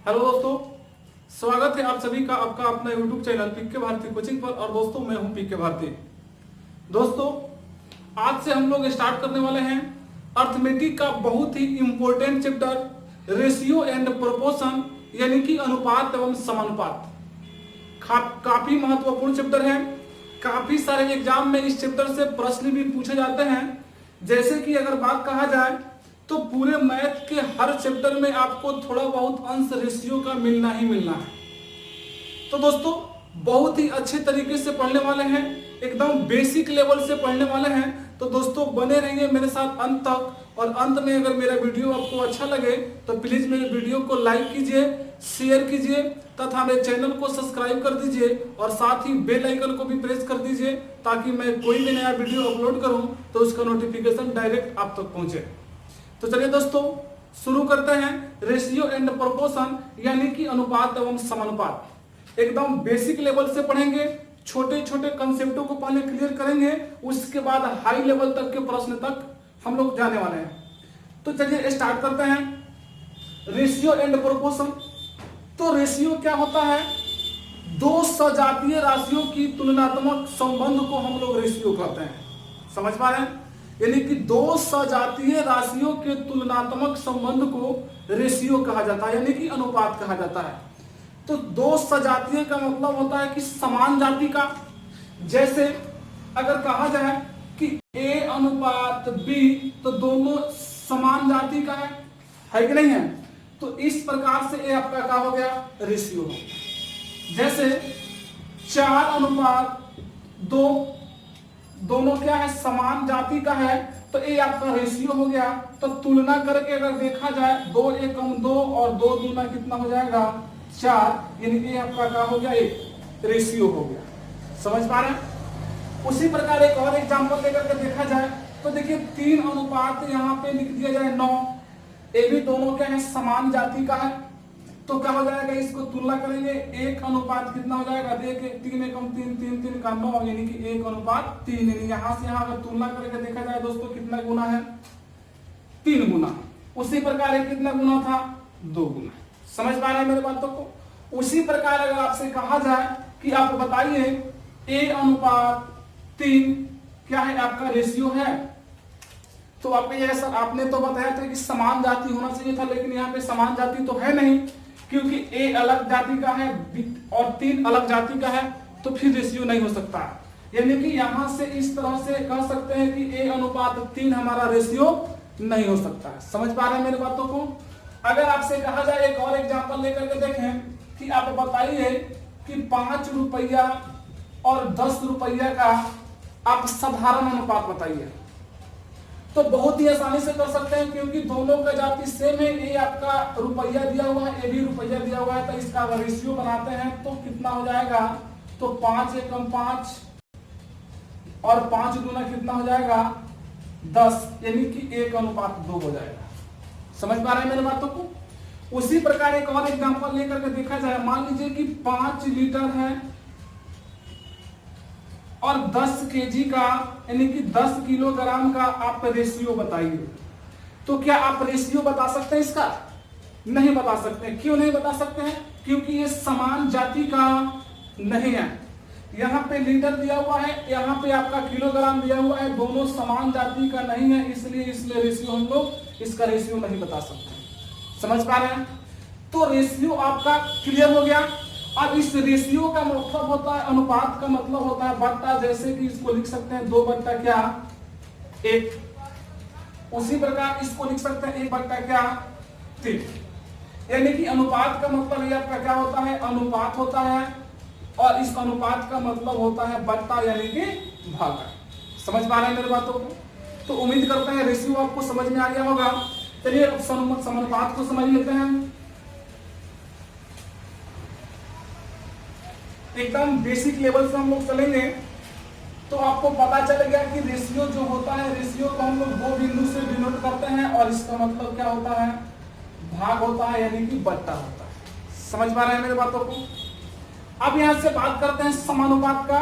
Hello दोस्तों, स्वागत है आप सभी का आपका अपना YouTube channel PK Bharati coaching पर। और दोस्तों मैं हूं पीके भारती। दोस्तों आज से हम लोग स्टार्ट करने वाले हैं अर्थमेटिक का बहुत ही important chapter ratio and proportion, यानी कि अनुपात एवं समानुपात। काफी महत्वपूर्ण चैप्टर है। काफी सारे एग्जाम में इस चैप्टर से प्रश्न भी पूछे जाते हैं। जैसे कि अगर बात कहा जाए तो पूरे मैथ के हर चैप्टर में आपको थोड़ा बहुत अंश रेशियो का मिलना ही मिलना है। तो दोस्तों बहुत ही अच्छे तरीके से पढ़ने वाले हैं, एकदम बेसिक लेवल से पढ़ने वाले हैं। तो दोस्तों बने रहिए मेरे साथ अंत तक। और अंत में अगर मेरा वीडियो आपको अच्छा लगे तो प्लीज मेरे वीडियो को लाइक कीजिए, शेयर कीजिए तथा मेरे चैनल को सब्सक्राइब कर दीजिए और साथ ही बेल आइकन को भी प्रेस कर दीजिए ताकि मैं कोई भी नया वीडियो अपलोड करूं तो उसका नोटिफिकेशन डायरेक्ट आप तक पहुंचे। तो चलिए दोस्तों शुरू करते हैं रेशियो एंड प्रोपोर्शन, यानी कि अनुपात एवं समानुपात। एकदम बेसिक लेवल से पढ़ेंगे, छोटे छोटे कंसेप्टों को पहले क्लियर करेंगे, उसके बाद हाई लेवल तक के प्रश्न तक हम लोग जाने वाले हैं। तो चलिए स्टार्ट करते हैं रेशियो एंड प्रोपोर्शन। तो रेशियो क्या होता है? दो सजातीय राशियों की तुलनात्मक संबंध को हम लोग रेशियो कहते हैं। समझ पा रहे हैं? यानी कि दो सजातीय राशियों के तुलनात्मक संबंध को रेशियो कहा जाता है, यानी कि अनुपात कहा जाता है। तो दो सजातीय का मतलब होता है कि समान जाति का। जैसे अगर कहा जाए कि A अनुपात B, तो दोनों समान जाति का है कि नहीं है? तो इस प्रकार से A आपका क्या हो गया? रेशियो हो। जैसे 4 अनुपात 2, दोनों क्या है? समान जाति का है, तो ये आपका रेशियो हो गया। तो तुलना करके अगर देखा जाए 2 एकम 2 और 2 दूना कितना हो जाएगा? 4, यानी कि आपका क्या हो गया? एक रेशियो हो गया। समझ पा रहे हैं? उसी प्रकार एक और एग्जांपल लेकर के देखा जाए तो देखिए 3 अनुपात यहाँ पे लिख दिया जाए 9, ये भी दोनों क्या है? समान जाति का है। तो क्या हो जाएगा? इसको तुलना करेंगे, 1 अनुपात कितना हो जाएगा? देखिए 3 एकम 3, 3 3 का 9, यानी कि 1 अनुपात 3। यानी यहाँ से यहाँ अगर तुलना करके देखा जाए दोस्तों कितना गुना है? 3 गुना। उसी प्रकार एक कितना गुना था? 2 गुना। समझ पा रहे हैं मेरे बातों को? उसी प्रकार अगर आपसे कहा जाए कि आप बताइए A अनुपात 3 क्या है? आपका रेशियो है। तो आप ये सर आपने तो बताया था कि समान जाति होना चाहिए था, लेकिन यहाँ पे समान जाति तो है नहीं, क्योंकि A अलग जाति का है और 3 अलग जाति का है, तो फिर रेशियो नहीं हो सकता। यानी कि यहां से इस तरह से कह सकते हैं कि A अनुपात 3 हमारा रेशियो नहीं हो सकता है। समझ पा रहे हैं मेरी बातों को? अगर आपसे कहा जाए एक और एग्जांपल लेकर के देखें कि आप बताइए कि 5 रुपया और 10 रुपया का आप साधारण अनुपात बताइए। तो बहुत ही आसानी से कर सकते हैं, क्योंकि दोनों का जाति सेम है। ए आपका रुपया दिया हुआ है, ए भी रुपया दिया हुआ है, तो इसका रेशियो बनाते हैं तो कितना हो जाएगा? तो 5 एकम 5 और 5 गुना कितना हो जाएगा? 10, यानी कि 1 अनुपात 2 हो जाएगा। समझ पा रहे हैं मेरी बातों को? उसी प्रकार एक और एग्जांपल लेकर के देखा जाए, मान लीजिए कि 5 लीटर है और 10 केजी का, यानी कि 10 किलोग्राम का आप रेशियो बताइए। तो क्या आप रेशियो बता सकते हैं इसका? नहीं बता सकते। क्यों नहीं बता सकते हैं? क्योंकि ये समान जाति का नहीं है। यहाँ पे लीटर दिया हुआ है, यहाँ पे आपका किलोग्राम दिया हुआ है, दोनों समान जाति का नहीं है, इसलिए रेशियो हम लोग इसका रेशियो नहीं बता सकते। समझ पा रहे हैं? तो रेशियो आपका क्लियर हो गया। अब इस रेशियो का मतलब होता है, अनुपात का मतलब होता है बट्टा। जैसे कि इसको लिख सकते हैं 2 बट्टा क्या? 1। उसी प्रकार इसको लिख सकते हैं 1 बट्टा क्या? 3। यानी कि अनुपात का मतलब ये आपका क्या होता है? अनुपात होता है, और इस अनुपात का मतलब होता है बट्टा, यानी कि भागा। समझ पा रहे हैं मेरी बातों को? तो उम्मीद करते हैं रेशियो आपको समझ में आ गया होगा। चलिए समानुपात को समझ लेते हैं। एकदम बेसिक लेवल से हम लोग चलेंगे तो आपको पता चल गया कि रेशियो जो होता है, रेशियो को हम लोग 2 बिंदु से डिनोट करते हैं, और इसका मतलब क्या होता है? भाग होता है, यानी कि बट्टा होता है। समझ पा रहे हैं मेरी बातों को? अब यहां से बात करते हैं समानुपात का।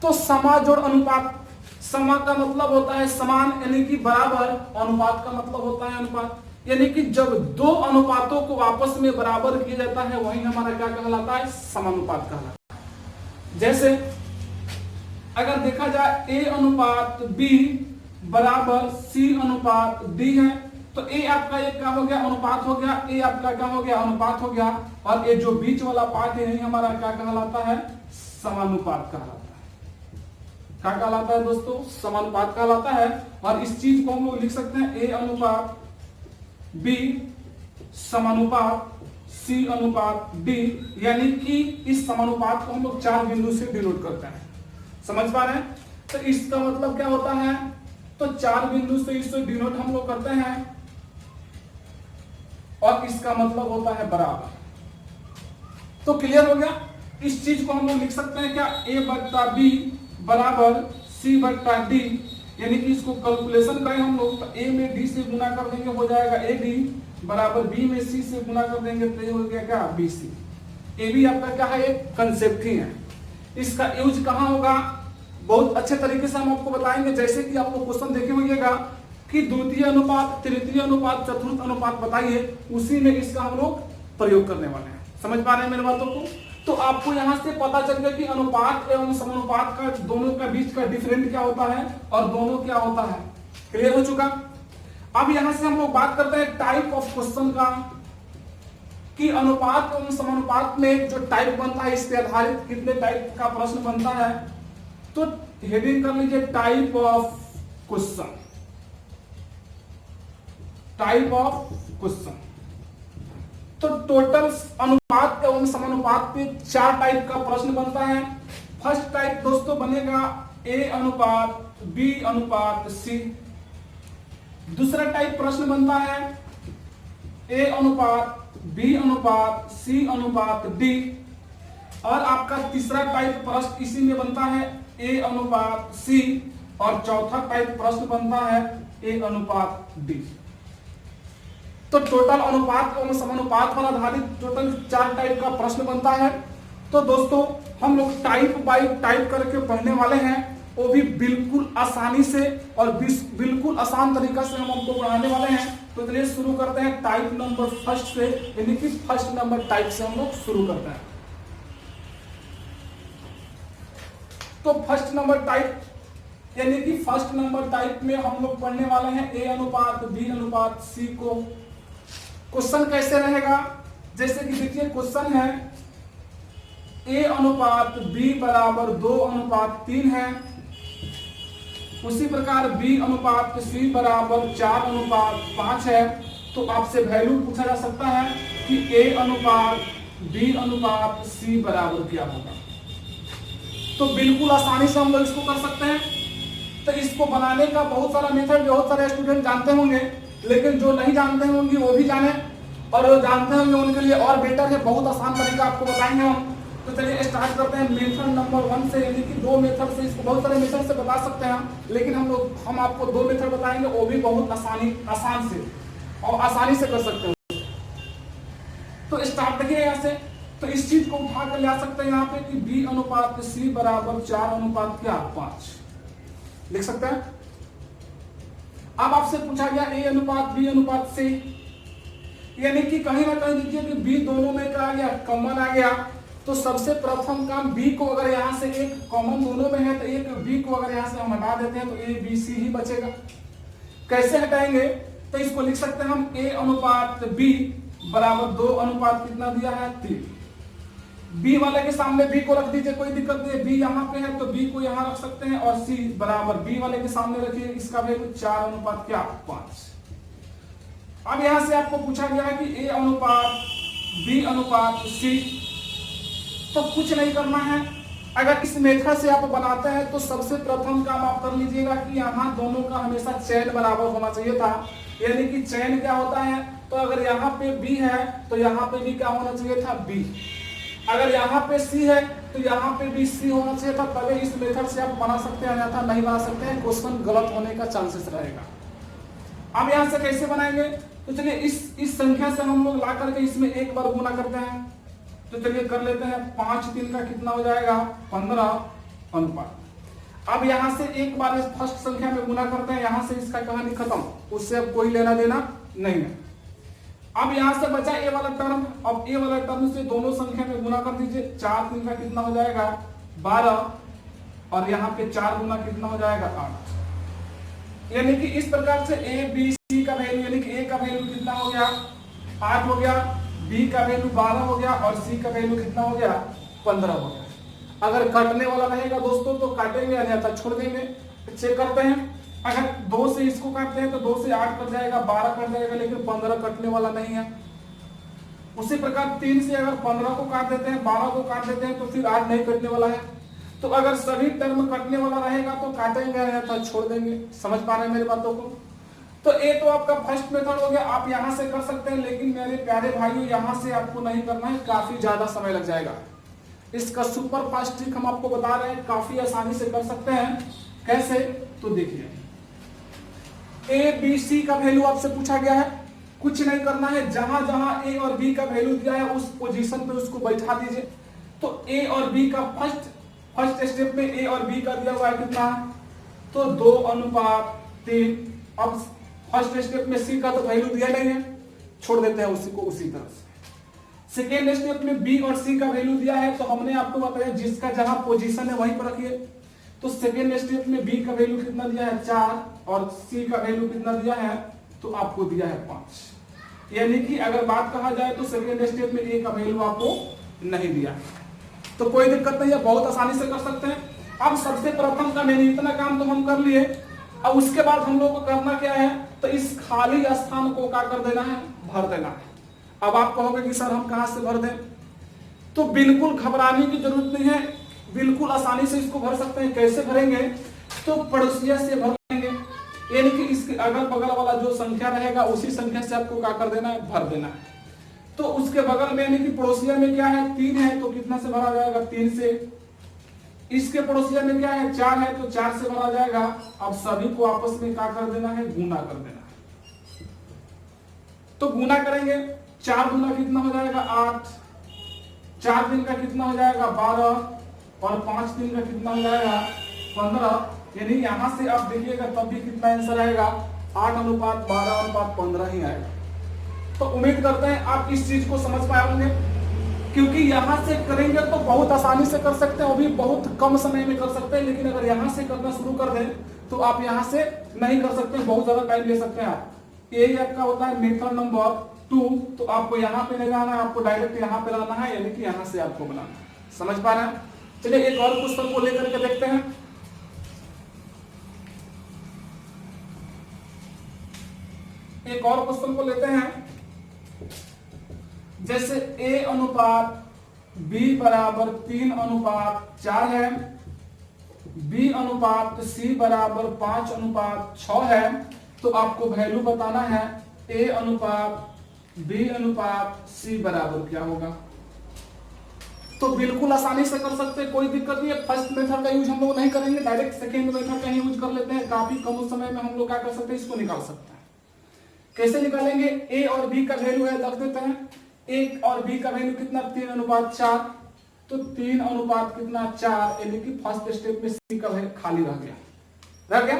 तो समा जोड़ अनुपात। समा का मतलब होता है समान, यानी कि बराबर। अनुपात का मतलब होता है अनुपात। यानी कि जब दो अनुपातों को आपस में बराबर किया जाता है वही हमारा क्या कहलाता है, समानुपात कहलाता है। जैसे अगर देखा जाए A अनुपात B बराबर C अनुपात D है, तो A आपका एक क्या हो गया, अनुपात हो गया, A आपका क्या हो गया, अनुपात हो गया, और ये जो बीच वाला पार्ट है यही हमारा क्या कहलाता है, समानुपात कहलाता है। क्या कहलाता है दोस्तों, समानुपात कहलाता है। और इस चीज को हम लोग लिख सकते हैं A अनुपात B समानुपात C अनुपात D, यानी कि इस समानुपात को हम लोग 4 बिंदु से डिनोट करते हैं। समझ पा रहे हैं? तो इसका मतलब क्या होता है, तो 4 बिंदु से इसे डिनोट हम लोग करते हैं, और इसका मतलब होता है बराबर। तो क्लियर हो गया। इस चीज को हम लोग लिख सकते हैं क्या, A बट्टा B बराबर C बट्टा D, यानी कि इसको कैलकुलेशन करें हम लोग, तो A में D से गुना कर देंगे हो जाएगा AD, बराबर B में C से गुना कर देंगे तो हो गया क्या, BC। ये भी आपका क्या है, एक कंसेप्ट ही है। इसका यूज कहाँ होगा, बहुत अच्छे तरीके से हम आपको बताएंगे। जैसे कि आप लोग क्वेश्चन देखे होंगे कि द्वितीय अनुपात, तृतीय अनुपात, चतुर्थ अनुपात बताइए, उसी में इसका हम लोग प्रयोग करने वाले हैं। समझ पा रहे हैं मेरे बातों को? तो आपको यहाँ से पता चल गया कि अनुपात एवं समानुपात का दोनों का बीच का डिफरेंट क्या होता है और दोनों क्या होता है। क्लियर हो चुका। अब यहाँ से हम लोग बात करते हैं टाइप ऑफ क्वेश्चन का, कि अनुपात एवं समानुपात में जो टाइप बनता है, इस पे आधारित कितने टाइप का प्रश्न बनता है। तो हेडिंग कर लीजिए type of question, type of question. तो टोटल अनुपात एवं समानुपात पे 4 टाइप का प्रश्न बनता है। फर्स्ट टाइप दोस्तों बनेगा A अनुपात B अनुपात C। दूसरा टाइप प्रश्न बनता है A अनुपात B अनुपात C अनुपात D। और आपका तीसरा टाइप प्रश्न इसी में बनता है A अनुपात C, और चौथा टाइप प्रश्न बनता है A अनुपात D। तो टोटल अनुपात एवं समानुपात पर आधारित टोटल 4 टाइप का प्रश्न बनता है। तो दोस्तों हम लोग टाइप बाय टाइप करके पढ़ने वाले हैं, वो भी बिल्कुल आसानी से और बिल्कुल आसान तरीका से हम आपको पढ़ाने वाले हैं। तो चलिए शुरू करते हैं टाइप नंबर फर्स्ट से, यानी कि फर्स्ट नंबर टाइप से हम लोग शुरू करते हैं। तो फर्स्ट नंबर टाइप, यानी कि फर्स्ट नंबर टाइप में हम लोग पढ़ने वाले हैं A अनुपात B अनुपात C को। क्वेश्चन कैसे रहेगा, जैसे कि देखिए क्वेश्चन है A अनुपात B बराबर 2 अनुपात 3 है, उसी प्रकार B अनुपात C बराबर 4 अनुपात 5 है। तो आपसे वैल्यू पूछा जा सकता है कि A अनुपात B अनुपात C बराबर क्या होगा। तो बिल्कुल आसानी से हम लोग इसको कर सकते हैं। तो इसको बनाने का बहुत सारा मेथड बहुत सारे स्टूडेंट जानते होंगे, लेकिन जो नहीं जानते होंगे वो भी जाने, और जो जानते होंगे उनके लिए और बेटर है, बहुत आसान तरीका आपको बताएंगे हम। तो चलिए स्टार्ट करते हैं मेथड नंबर 1 से, यानी कि 2 मेथड से, इसको बहुत सारे मेथड से बता सकते हैं, लेकिन हम आपको 2 मेथड बताएंगे, वो भी बहुत आसान से और आसानी से कर सकते हैं। तो स्टार्ट देखिए यहाँ से। तो इस चीज को उठा कर ले आ सकते हैं यहाँ पे कि B अनुपात C बराबर 4 अनुपात क्या 5 लिख सकते हैं। अब आपसे पूछा गया A अनुपात B अनुपात C, यानी कि कहीं ना कहीं देखिए कि B दोनों में क्या आ गया, कॉमन आ गया। तो सबसे प्रथम काम B को अगर यहाँ से एक कॉमन दोनों में है, तो एक B को अगर यहाँ से हम हटा देते हैं तो A B C ही बचेगा। कैसे हटाएंगे, तो इसको लिख सकते हैं हम A अनुपात B बराबर 2 अनुपात कितना दिया है 3। B वाले के सामने B को रख दीजिए, कोई दिक्कत नहीं है। B यहाँ पे है तो B को यहाँ रख सकते हैं, और C बराबर B वाले के सामने रखिए, इसका वैल्यू 4 अनुपात क्या 5। अब यहाँ से आपको पूछा गया है कि A अनुपात B अनुपात C। तो कुछ नहीं करना है, अगर इस मेथड से आप बनाते हैं तो सबसे प्रथम काम आप कर लीजिएगा कि यहाँ दोनों का हमेशा चयन बराबर होना चाहिए था। यानी कि चयन क्या होता है, तो अगर यहाँ पे B है तो यहाँ पे भी क्या होना चाहिए था B। अगर यहाँ पे C है तो यहाँ पे भी C होना चाहिए था, तभी इस मेथड से आप बना सकते हैं, अन्यथा नहीं बना सकते हैं, क्वेश्चन गलत होने का चांसेस रहेगा। अब यहाँ से कैसे बनाएंगे, तो चलिए इस संख्या से हम लोग ला करके इसमें एक बार गुना करते हैं। तो चलिए कर लेते हैं, 5 3 का कितना हो जाएगा 15 अनुपात। अब यहाँ से एक बार इस फर्स्ट संख्या में गुना करते हैं, यहाँ से इसका कहानी खत्म, उससे अब कोई लेना देना नहीं है। अब यहां से बचा ए वाला टर्म, अब ए वाला टर्म से दोनों संख्या में गुना कर दीजिए, 4 3 का कितना हो जाएगा 12 और यहाँ पे 4 गुना कितना हो जाएगा 8। यानी कि इस प्रकार से ए बी सी का वैल्यू, यानी कि ए का वैल्यू कितना हो गया 8 हो गया, बी का वैल्यू 12 हो गया और सी का वैल्यू कितना हो गया 15 हो गया। अगर काटने वाला रहेगा दोस्तों तो काटेंगे, अन्यथा छोड़ देंगे। चेक करते हैं, अगर 2 से इसको काटते हैं तो 2 से 8 कट जाएगा, 12 कट जाएगा, लेकिन 15 कटने वाला नहीं है। उसी प्रकार 3 से अगर 15 को काट देते हैं, 12 को काट देते हैं तो फिर 8 नहीं कटने वाला है। तो अगर सभी टर्म कटने वाला रहेगा तो काटेंगे, अन्यथा छोड़ देंगे। समझ पा रहे हैं मेरी बातों को? तो ये तो आपका फर्स्ट मेथड हो गया, आप यहां से कर सकते हैं, लेकिन मेरे प्यारे भाइयों यहां से आपको नहीं करना है, काफी ज्यादा समय लग जाएगा। इसका सुपर फास्ट ट्रिक हम आपको बता रहे हैं, काफी आसानी से कर सकते हैं। कैसे? तो देखिए, ए बी सी का वैल्यू आपसे पूछा गया है, कुछ नहीं करना है, जहां जहां ए और बी का वैल्यू दिया है उस पोजीशन पे उसको बैठा दीजिए। तो ए और बी का फर्स्ट स्टेप में ए और बी का दिया हुआ है कितना, तो 2:3। अब फर्स्ट स्टेप में सी का तो वैल्यू दिया नहीं है, छोड़ देते हैं उसी को उसी तरह से। सेकेंड स्टेप में बी और सी का वैल्यू दिया है, तो हमने आपको बताया जिसका जहां पोजीशन है वहीं पर रखिए। तो सेकेंड स्टेप में बी का वैल्यू कितना दिया है 4 और सी का वैल्यू कितना दिया है, तो आपको दिया है 5। यानी कि अगर बात कहा जाए तो सेकेंड स्टेप में ए का वैल्यू आपको नहीं दिया, तो कोई दिक्कत नहीं है, बहुत आसानी से कर सकते हैं। अब सबसे प्रथम का मैंने इतना काम तो हम कर लिए, अब उसके बाद हम लोग को करना क्या है, तो इस खाली स्थान को क्या कर देना है, भर देना है। अब आप कहोगे कि सर हम कहां से भर दें, तो बिल्कुल घबराने की जरूरत नहीं है, बिल्कुल आसानी से इसको भर सकते हैं। कैसे भरेंगे, तो पड़ोसिया से भर लेंगे, यानी कि इसके अगल बगल वाला जो संख्या रहेगा उसी संख्या से आपको क्या कर देना है, भर देना है। तो उसके बगल में यानी कि पड़ोसिया में क्या है 3 है, तो कितना से भरा जाएगा 3 से। इसके पड़ोसिया में क्या है 4 है, तो 4 से भरा जाएगा। अब सभी को आपस में क्या कर देना है, गुना कर देना है। तो गुना करेंगे, 4 गुना कितना हो जाएगा 8, 4 दिन का कितना हो जाएगा 12 और 5 दिन का कितना हो जाएगा 15। यानी यहां से आप देखिएगा तब भी कितना आंसर आएगा 8:12:15 ही आएगा। तो उम्मीद करते हैं आप इस चीज को समझ पाए होंगे, क्योंकि यहां से करेंगे तो बहुत आसानी से कर सकते हैं, वो भी बहुत कम समय में कर सकते हैं। लेकिन अगर यहां से करना शुरू कर दें तो आप यहां से नहीं कर सकते, बहुत ज्यादा टाइम ले सकते हैं आप। यही आपका होता है मेथड नंबर 2। तो आपको यहाँ पे नहीं जाना है, आपको डायरेक्ट यहाँ पे लाना है, यानी कि यहाँ से आपको बनाना है। समझ पा रहे हैं? चलिए एक और क्वेश्चन को लेकर के देखते हैं। एक और क्वेश्चन को लेते हैं, जैसे A अनुपात B बराबर 3:4 है, B अनुपात C बराबर 5:6 है। तो आपको वैल्यू बताना है A अनुपात B अनुपात C बराबर क्या होगा। तो बिल्कुल आसानी से कर सकते हैं, कोई दिक्कत नहीं है। फर्स्ट मेथड का यूज हम लोग नहीं करेंगे, डायरेक्ट सेकेंड मेथड का यूज कर लेते हैं। काफी कम समय में हम लोग क्या कर सकते हैं, इसको निकाल सकते हैं। कैसे निकालेंगे, A और B का वैल्यू है, रख देते हैं। A और B का वैल्यू कितना 3:4, तो 3 कितना 4, यानी कि फर्स्ट स्टेप में C का वैल्यू खाली रह गया।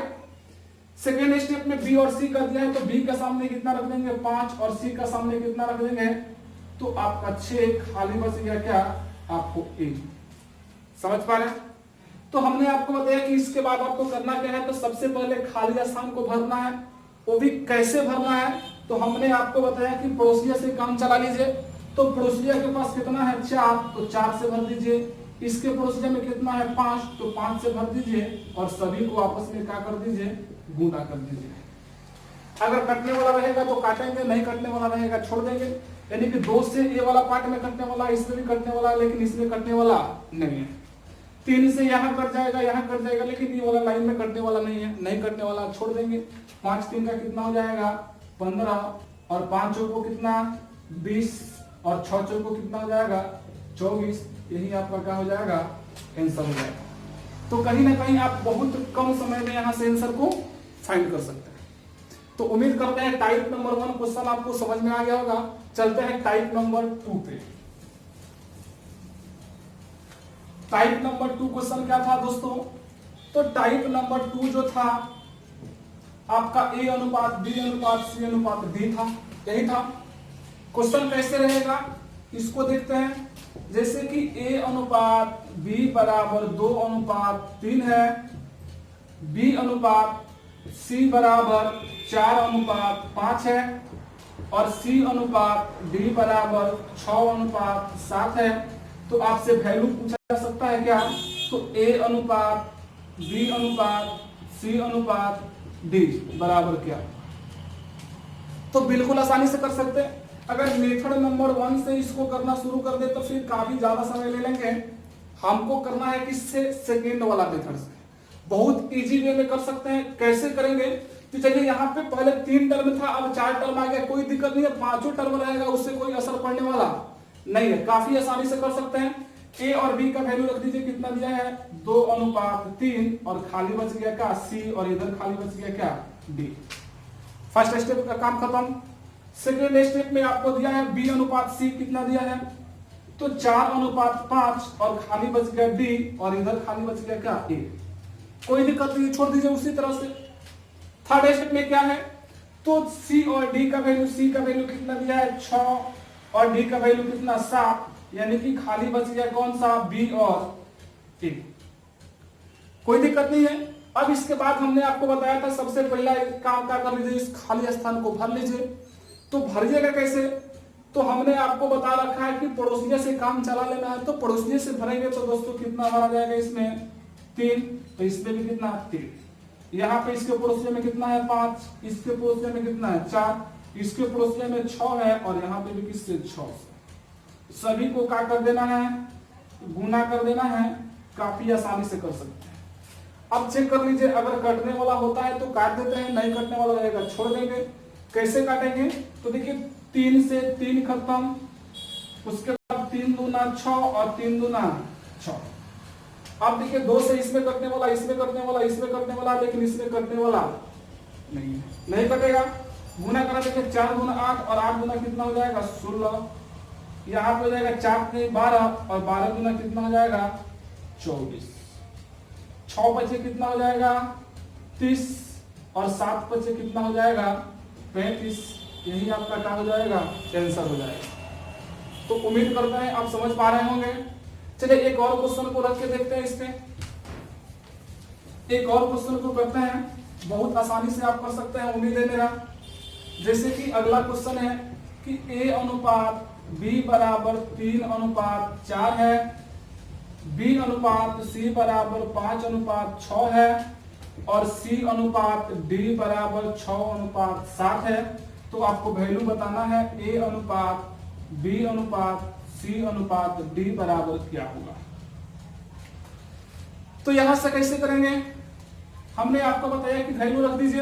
सेकेंड स्टेप में B और C कर दिया है, तो B का सामने कितना रख देंगे 5 और C का सामने कितना रख देंगे, तो आपका 6 खाली बच गया क्या, आपको A। समझ पा रहे हैं? तो हमने आपको बताया कि इसके बाद आपको करना क्या है, तो सबसे पहले खाली स्थान को भरना है। वो भी कैसे भरना है, तो हमने आपको बताया कि पड़ोसिया से काम चला लीजिए। तो पड़ोसिया के पास कितना है 4, तो 4 से भर दीजिए। इसके पड़ोसिया में कितना है 5, तो 5 से भर दीजिए और सभी को आपस में क्या कर दीजिए, गुना कर दीजिए। अगर कटने वाला रहेगा तो काटेंगे, नहीं कटने वाला रहेगा छोड़ देंगे। यानी कि 2 से ये वाला पार्ट में कटने वाला, इसमें भी कटने वाला, लेकिन इसमें कटने वाला नहीं है। 3 से यहाँ कट जाएगा, यहाँ कट जाएगा, लेकिन ये वाला लाइन में कटने वाला नहीं है, नहीं कटने वाला छोड़ देंगे। 5 3 का कितना हो जाएगा 15 और 5 चौक को कितना 20 और 6 चौक को कितना हो जाएगा 24। यही आपका क्या हो जाएगा, आंसर हो जाएगा। तो कहीं ना कहीं आप बहुत कम समय में यहाँ से आंसर को फाइंड कर सकते हैं। तो उम्मीद करते हैं टाइप नंबर 1 क्वेश्चन आपको समझ में आ गया होगा। चलते हैं टाइप नंबर 2 पे। टाइप नंबर 2 क्वेश्चन क्या था दोस्तों, तो टाइप नंबर 2 जो था आपका A अनुपात B अनुपात C अनुपात D था, यही था। क्वेश्चन कैसे रहेगा इसको देखते हैं। जैसे कि A अनुपात B बराबर 2:3 है, B अनुपात C बराबर 4:5 है और C अनुपात D बराबर 6:7 है। तो आपसे वैल्यू पूछा जा सकता है क्या? तो A अनुपात B अनुपात C अनुपात D बराबर क्या? तो बिल्कुल आसानी से कर सकते हैं। अगर मेथड नंबर 1 से इसको करना शुरू कर दे तो फिर काफी ज्यादा समय ले लेंगे। हमको करना है किससे? सेकेंड वाला मेथड से। बहुत इजी वे में कर सकते हैं। कैसे करेंगे? तो चलिए यहाँ पे पहले 3 टर्म था, अब 4 टर्म आ गया, कोई दिक्कत नहीं है। 5 टर्म रहेगा, उससे कोई असर पड़ने वाला नहीं है। काफी आसानी से कर सकते हैं। A और B का वैल्यू रख दीजिए, कितना दिया है? 2:3 और खाली बच गया क्या? C और इधर खाली बच गया क्या? D। फर्स्ट स्टेप का काम खत्म। सेकेंड स्टेप में आपको दिया है B अनुपात C, कितना दिया है? तो 4:5 और खाली बच गया D और इधर खाली बच गया क्या? A। कोई दिक्कत नहीं, छोड़ दीजिए उसी तरह से। थर्ड स्टेप में क्या है? तो C और D का वैल्यू, C का वैल्यू कितना दिया है? 6 और D का वैल्यू कितना? 7, यानी कि खाली बच गया कौन सा? B और A। कोई दिक्कत नहीं है। अब इसके बाद हमने आपको बताया था सबसे पहला काम क्या कर लीजिए, इस खाली स्थान को भर लीजिए। तो भरिएगा कैसे? तो हमने आपको बता रखा है कि पड़ोसिया से काम चला लेना है। तो पड़ोसिया से भरेंगे तो दोस्तों कितना भरा जाएगा? इसमें 3, तो इसमें भी कितना? 3। यहाँ पे इसके पड़ोसिया में कितना है? 5, इसके पड़ोसिया में कितना है? 4, इसके पड़ोसिया में 6 है और यहाँ पे भी किससे? 6। सभी को क्या कर देना है? गुना कर देना है। काफी आसानी से कर सकते हैं। अब चेक कर लीजिए, अगर कटने वाला होता है तो काट देते हैं, नहीं कटने वाला रहेगा छोड़ देंगे। कैसे काटेंगे? तो देखिए 3 से 3 खत्म, उसके बाद 3 दूना 6 और 3 दूना 6। अब देखिए 2 से इसमें कटने वाला, इसमें कटने वाला, इसमें कटने वाला, लेकिन इसमें कटने वाला नहीं है, नहीं कटेगा। गुना करा देखिए 4 गुना 8 और 8 गुना कितना हो जाएगा? 16। यहाँ पे हो जाएगा 4 में 12 और 12 गुना कितना हो जाएगा? 24। 6 बचे कितना हो जाएगा? 30 और 7 बचे कितना हो जाएगा? 35। यही आपका क्या हो जाएगा? आंसर हो जाएगा। तो उम्मीद करते हैं आप समझ पा रहे होंगे। चलिए एक और क्वेश्चन को रख के देखते हैं। इसमें एक और क्वेश्चन को करते हैं, बहुत आसानी से आप कर सकते हैं, उम्मीद है मेरा। जैसे कि अगला क्वेश्चन है कि A अनुपात B बराबर 3:4 है, B अनुपात C बराबर 5:6 है और C अनुपात D बराबर 6:7 है। तो आपको वैल्यू बताना है A अनुपात B अनुपात C अनुपात D बराबर क्या होगा। तो यहां से कैसे करेंगे? हमने आपको बताया कि वैल्यू रख दीजिए।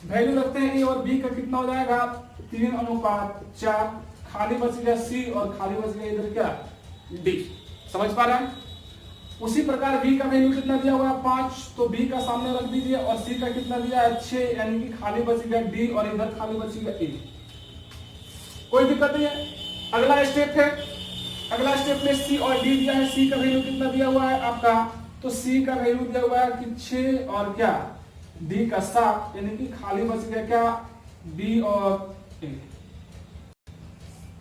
वैल्यू रखते हैं A और B का कितना हो जाएगा? 3:4, खाली बच गया C और खाली बच गया इधर क्या? D। समझ पा रहे हैं? उसी प्रकार B का वैल्यू कितना दिया हुआ है? 5, तो B का सामने रख दीजिए और C का कितना दिया है? 6, यानी कि खाली बच गया D और इधर खाली बच गया A। कोई दिक्कत नहीं है। अगला स्टेप है, अगला स्टेप में C और D दिया है। C का वैल्यू कितना दिया हुआ है आपका? तो C का वैल्यू दिया हुआ है कि 6 और क्या? D का 7, यानी कि खाली बच गया क्या? B और A।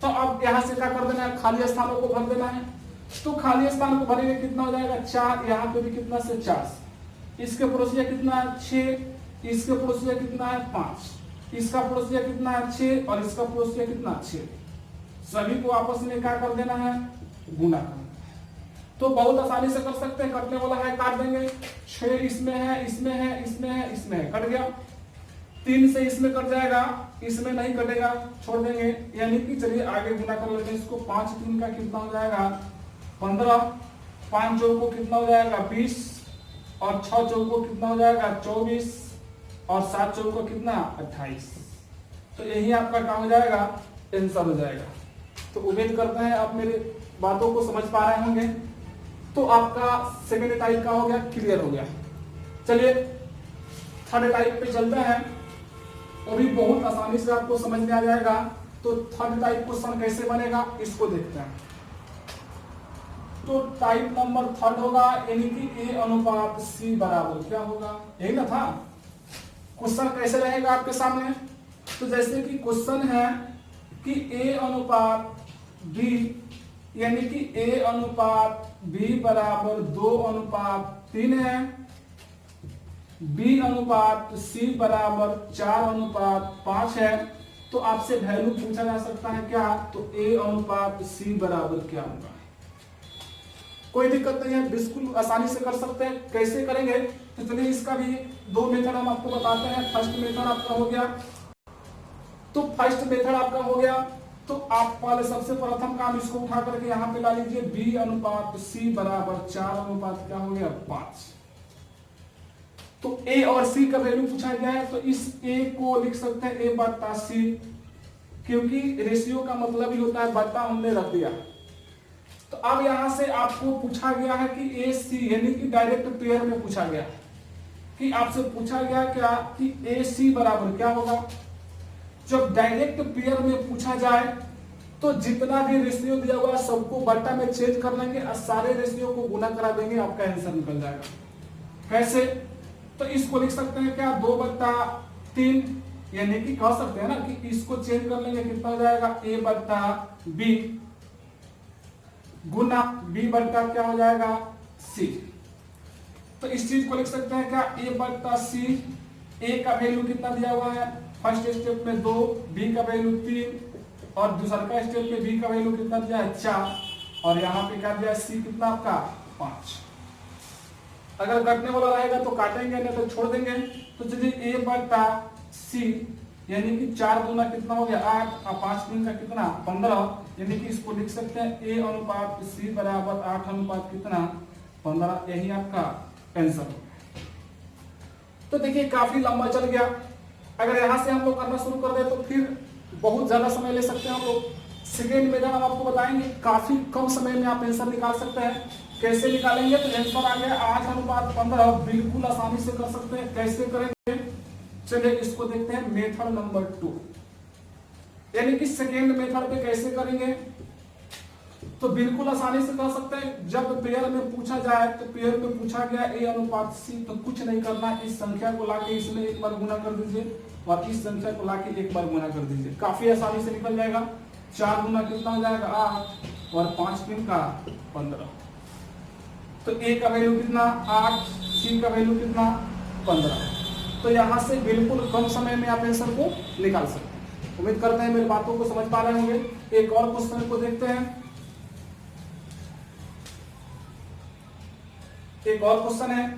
तो अब यहां से क्या कर देना है? खाली स्थानों को भर देना है। तो खाली स्थान को भरेंगे कितना हो जाएगा? 4। यहाँ पे भी कितना से? 4। इसके पड़ोसिया कितना है? 6। इसके पड़ोसिया कितना है? 5। इसका पड़ोसिया कितना है? 6 और इसका पड़ोसिया कितना? 6। सभी को आपस में क्या कर देना है? गुना करना है। तो बहुत आसानी से कर सकते हैं। कटने वाला है, काट देंगे। 6 इसमें है, इसमें है, इसमें है, इसमें है, कट गया। 3 से इसमें कट जाएगा, इसमें नहीं कटेगा, छोड़ देंगे। यानी कि चलिए आगे गुना कर लेते हैं इसको। 5 3 का कितना हो जाएगा? 15। 5 चौक को कितना हो जाएगा? 20 और 6 चौक को कितना हो जाएगा? 24 और 7 चौक को कितना? 28। तो यही आपका क्या हो जाएगा? आंसर हो जाएगा। तो उम्मीद करते हैं आप मेरी बातों को समझ पा रहे होंगे। तो आपका सेकेंड टाइप का हो गया, क्लियर हो गया। चलिए थर्ड टाइप पे चलते हैं, वो भी बहुत आसानी से आपको समझ में आ जाएगा। तो थर्ड टाइप क्वेश्चन कैसे बनेगा इसको देखते हैं। तो टाइप नंबर थर्ड होगा, यानी कि A अनुपात C बराबर क्या होगा? यही ना था। क्वेश्चन कैसे रहेगा आपके सामने? तो जैसे कि क्वेश्चन है कि A अनुपात B, यानी कि A अनुपात B बराबर 2:3 है, B अनुपात C बराबर 4:5 है, तो आपसे वैल्यू पूछा जा सकता है क्या, तो A अनुपात C बराबर क्या होगा। कोई दिक्कत नहीं है, बिल्कुल आसानी से कर सकते हैं। कैसे करेंगे, तो चलिए इसका भी दो मेथड हम आपको बताते हैं। फर्स्ट मेथड आपका हो गया, तो फर्स्ट मेथड आपका हो गया, तो आप वाले सबसे प्रथम काम इसको उठा करके यहाँ पे ला लीजिए, B अनुपात C बराबर 4 क्या हो गया 5। तो A और C का वैल्यू पूछा गया है, तो इस A को लिख सकते हैं A बटा C, क्योंकि रेशियो का मतलब ही होता है बटा, हमने रख दिया। तो अब यहां से आपको पूछा गया है कि A C, यानी कि डायरेक्ट पेयर में पूछा गया कि आपसे पूछा गया क्या कि A C बराबर क्या होगा। जब डायरेक्ट पेयर में पूछा जाए तो जितना भी रेशियो दिया हुआ है सबको बट्टा में चेंज कर लेंगे और सारे रेशियो को गुना करा देंगे, आपका आंसर निकल जाएगा। कैसे, तो इसको लिख सकते हैं क्या 2/3, यानी कि कह सकते हैं ना कि इसको चेंज कर लेंगे, कितना हो जाएगा A बट्टा B गुना B बट्टा क्या हो जाएगा C। तो इस चीज को लिख सकते हैं क्या A बट्टा C, A का वैल्यू कितना दिया हुआ है फर्स्ट स्टेप में 2, B का वैल्यू 3 और दूसरा का स्टेप में B का वैल्यू कितना दिया है 4, और यहाँ पे क्या दिया है C कितना आपका 5। अगर कटने वाला रहेगा तो काटेंगे, नहीं तो छोड़ देंगे। तो चलिए A बट्टा C, यानी कि 4 दूना कितना हो गया 8 और 5 दिन का कितना 15, यानी कि इसको लिख सकते हैं A अनुपात C बराबर 8 अनुपात कितना 15, यही आपका आंसर। तो देखिए काफी लंबा चल गया, अगर यहां से हम लोग करना शुरू कर दे तो फिर बहुत ज्यादा समय ले सकते हैं हम लोग। सेकेंड मेथड हम आपको बताएंगे, काफी कम समय में आप आंसर निकाल सकते हैं। कैसे निकालेंगे, तो आंसर आ गया 8:15, बिल्कुल आसानी से कर सकते हैं। कैसे करेंगे, चलिए इसको देखते हैं मेथड नंबर 2, यानी कि सेकेंड मेथड पे कैसे करेंगे। तो बिल्कुल आसानी से कर सकते हैं। जब पेयर में पूछा जाए तो पेयर में पूछा गया A अनुपात C, तो कुछ नहीं करना, इस संख्या को लाके इसमें एक बार गुना कर दीजिए और इस संख्या को लाके एक बार गुना कर दीजिए, काफी आसानी से निकल जाएगा। 4 गुना कितना हो जाएगा 8 और 5 दिन का 15। तो A का वैल्यू कितना 8, C का वैल्यू कितना 15। तो यहाँ से बिल्कुल कम समय में आप आंसर को निकाल सकते हैं। उम्मीद करते हैं मेरी बातों को समझ पा रहे होंगे। एक और क्वेश्चन को देखते हैं। एक और क्वेश्चन है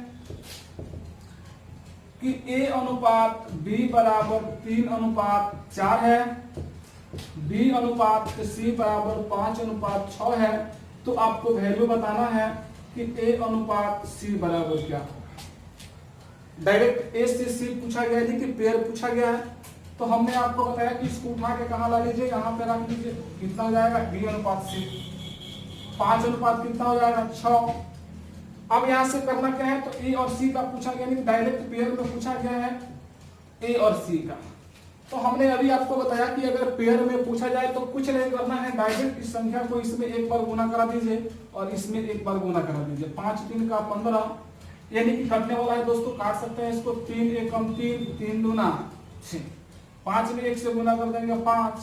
कि A अनुपात B बराबर 3:4 है, B अनुपात C बराबर 5:6 है, तो आपको वैल्यू बताना है कि A अनुपात C बराबर क्या होगा। डायरेक्ट A से C पूछा गया है कि पेयर पूछा गया है, तो हमने आपको बताया कि इसको उठा के कहाँ ला लीजिए, यहाँ पे रख लीजिए, कितना हो जाएगा B अनुपात C, 5 अनुपात कितना हो जाएगा 6। अब यहां से करना क्या है, तो A और C का पूछा गया, नहीं डायरेक्ट पेयर में पूछा गया है A और C का। तो हमने अभी आपको बताया कि अगर पेयर में पूछा जाए तो कुछ नहीं करना है, डायरेक्ट इस संख्या को इसमें एक बार गुना करा दीजिए और इसमें एक बार गुना करा दीजिए। 5 3 का 15, यानी कि कटने वाला है दोस्तों, काट सकते हैं इसको। 3 एकम 3, 3 दूना 6, 5 में 1 से गुना कर देंगे 5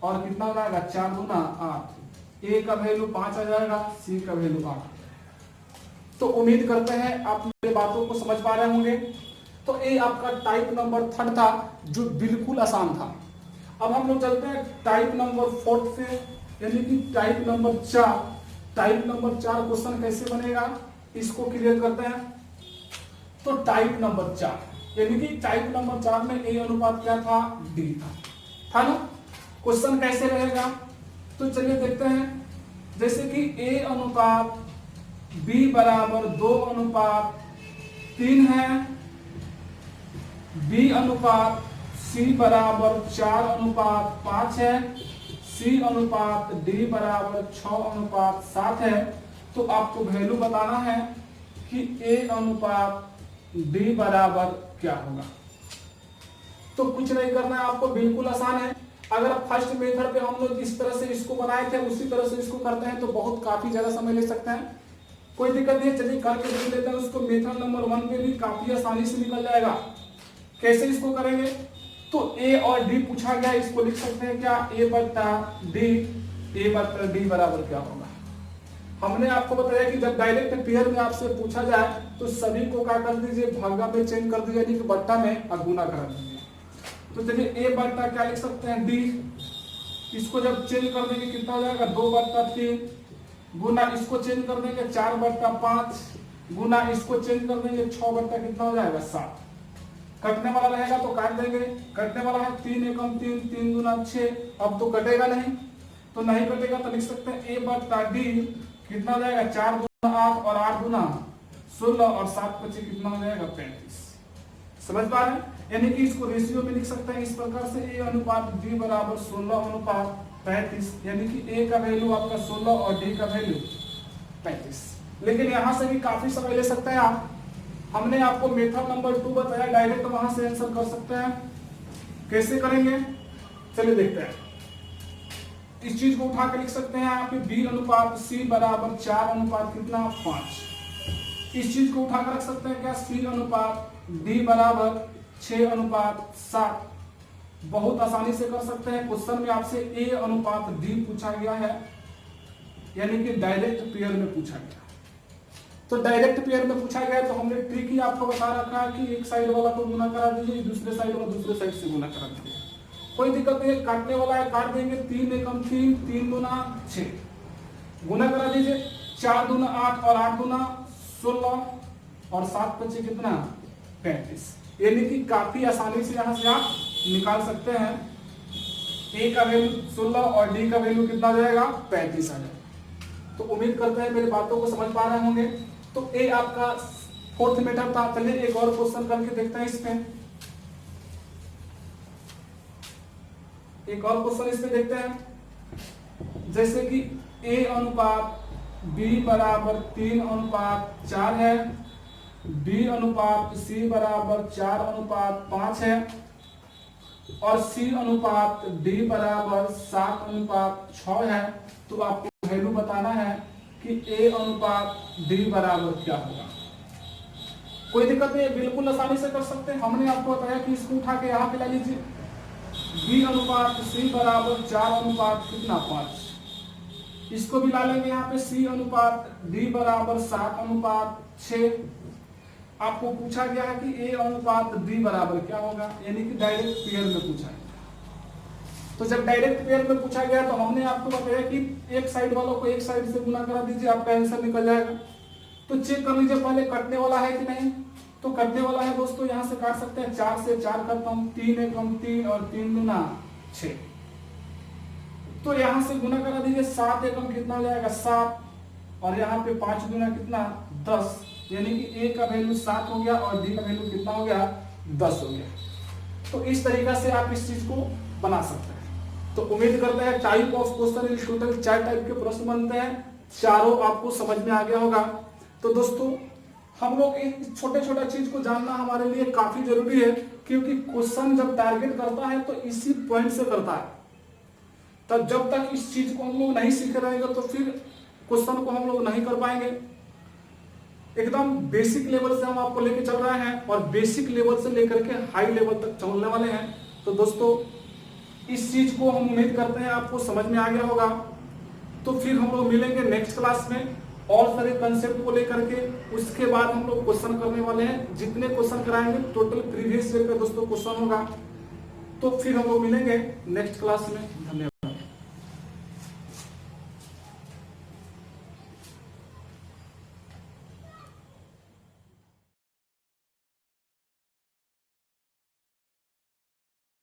और कितना हो जाएगा 4 दूना 8। A का वैल्यू 5 आ जाएगा, C का वैल्यू 8। तो उम्मीद करते हैं आप मेरी बातों को समझ पा रहे होंगे। तो ये आपका टाइप नंबर 3 था, जो बिल्कुल आसान था। अब हम लोग चलते हैं टाइप नंबर 4 पे, यानी कि type number 4। Type number 4 question कैसे बनेगा, इसको क्लियर करते हैं। तो टाइप नंबर 4, यानी कि टाइप नंबर 4 में A अनुपात क्या था D था ना। क्वेश्चन कैसे रहेगा, तो चलिए देखते हैं। जैसे कि A अनुपात B बराबर 2:3 है, B अनुपात C बराबर 4:5 है, C अनुपात D बराबर 6:7 है। तो आपको वैल्यू बताना है कि A अनुपात D बराबर क्या होगा। तो कुछ नहीं करना है आपको, बिल्कुल आसान है। अगर फर्स्ट मेथड पे हम लोग इस तरह से इसको बनाए थे उसी तरह से इसको करते हैं तो बहुत काफी ज्यादा समय ले सकते हैं, कोई दिक्कत नहीं है। चलिए करके देख लेते हैं उसको। मेथड नंबर 1 पे भी काफी आसानी से निकल जाएगा। कैसे इसको करेंगे, तो ए और डी पूछा गया, इसको लिख सकते हैं क्या, ए बट्टा डी बराबर क्या होगा। हमने आपको बताया कि जब डायरेक्ट पेयर में आपसे पूछा जाए तो सभी को क्या कर दीजिए, भागा में चेंज कर दीजिए, यानी कि बट्टा में और गुना करा दीजिए। तो चलिए ए बट्टा क्या लिख सकते हैं, डी, इसको जब चेंज कर देंगे कितना हो जाएगा, 2/3 गुना इसको चेंज कर देंगे 4/5 गुना इसको चेंज कर देंगे 6 कितना हो जाएगा 7। कटने वाला रहेगा तो काट देंगे, कटने वाला है 3 एकम 3, 3 दूना 6, अब तो कटेगा नहीं, तो नहीं कटेगा तो लिख सकते हैं ए बट्टा डी कितना हो जाएगा, 4 दूना 8 और 8 दूना 16 और 7 पचे कितना हो जाएगा 35। समझ पा रहे हैं, यानी कि इसको रेशियो में लिख सकते हैं इस प्रकार से, ए अनुपात डी बराबर 16:35, यानी कि ए का वैल्यू आपका 16 और डी का वैल्यू 35। लेकिन यहां से भी काफी समय ले सकते हैं आप, हमने आपको मेथड नंबर 2 बताया, डायरेक्ट वहां से आंसर कर सकते हैं। कैसे करेंगे चलिए देखते हैं। इस चीज को उठा के लिख सकते हैं यहाँ पे बी अनुपात सी बराबर 4 अनुपात कितना 5। इस चीज को उठा कर रख सकते हैं क्या, सी अनुपात डी बराबर 6 अनुपात 7। बहुत आसानी से कर सकते हैं, क्वेश्चन में आपसे ए अनुपात डी पूछा गया है, यानी कि डायरेक्ट पेयर में पूछा गया। तो डायरेक्ट पेयर में पूछा गया तो हमने ट्रिक ही आपको बता रखा है कि एक साइड वाला को गुना करा दीजिए, दूसरे साइड वाला दूसरे साइड से गुना करा दीजिए, कोई दिक्कत नहीं। काटने वाला है काट देंगे, 3 एकम 3, 3 दूना 6 गुना करा दीजिए, 4 दूना 8 और 8 दूना 16 और 7 बचे कितना 35, यानी कि काफी आसानी से यहां से आप निकाल सकते हैं। ए का वैल्यू 16 और डी का वैल्यू कितना हो जाएगा 35 आ जाएगा। तो उम्मीद करते हैं मेरी बातों को समझ पा रहे होंगे। तो ए आपका 4th मेथड था। चलिए एक और क्वेश्चन करके देखते हैं इसमें, एक और क्वेश्चन इसमें देखते हैं। जैसे कि ए अनुपात बी बराबर 3 अनुपात 4 है, बी अनुपात सी बराबर 4 अनुपात 5 है और सी अनुपात डी बराबर 7 अनुपात 6 है। तो आपको वैल्यू बताना है कि ए अनुपात डी बराबर क्या होगा। कोई दिक्कत नहीं, बिल्कुल आसानी से कर सकते हैं। हमने आपको बताया कि इसको उठा के यहाँ पे ला लीजिए, बी अनुपात सी बराबर 4 अनुपात कितना 5, इसको भी ला लेंगे यहाँ पे, सी अनुपात डी बराबर 7 अनुपात 6। आपको पूछा गया है कि ए अनुपात डी बराबर क्या होगा, यानी कि डायरेक्ट पेयर में पूछा है। तो जब डायरेक्ट पेयर में पूछा गया तो हमने आपको बताया कि एक साइड वालों को एक साइड से गुना करा दीजिए, आपका आंसर निकल जाएगा। तो चेक कर लीजिए पहले कटने वाला है कि नहीं। तो कटने वाला है दोस्तों, यहां से काट सकते हैं, 4 से 4 करता हूं, 3 एकम 3 और 3 दूना 6। तो यहां से गुना करा दीजिए, 7 एकम कितना हो जाएगा 7 और यहाँ पे 5 दूना कितना 10, यानी कि ए का वैल्यू 7 हो गया और डी का वैल्यू कितना हो गया 10 हो गया। तो इस तरीका से आप इस चीज को बना सकते हैं। तो उम्मीद करते हैं type of question total 4 type के प्रश्न बनते हैं, चारों आपको समझ में आ गया होगा। तो दोस्तों हम लोग इस छोटे छोटे चीज को जानना हमारे लिए काफी जरूरी है, क्योंकि क्वेश्चन जब टारगेट करता है तो इसी पॉइंट से करता है। तब जब तक इस चीज को हम लोग नहीं सीख रहेंगे तो फिर क्वेश्चन को हम लोग नहीं कर पाएंगे। एकदम बेसिक लेवल से हम आपको लेके चल रहे हैं और बेसिक लेवल से लेकर के हाई लेवल तक चलने वाले हैं। तो दोस्तों इस चीज को हम उम्मीद करते हैं आपको समझ में आ गया होगा। तो फिर हम लोग मिलेंगे नेक्स्ट क्लास में और सारे कंसेप्ट को लेकर के। उसके बाद हम लोग क्वेश्चन करने वाले हैं, जितने क्वेश्चन कराएंगे टोटल प्रीवियस ईयर का दोस्तों क्वेश्चन होगा। तो फिर हम लोग मिलेंगे नेक्स्ट क्लास में। धन्यवाद।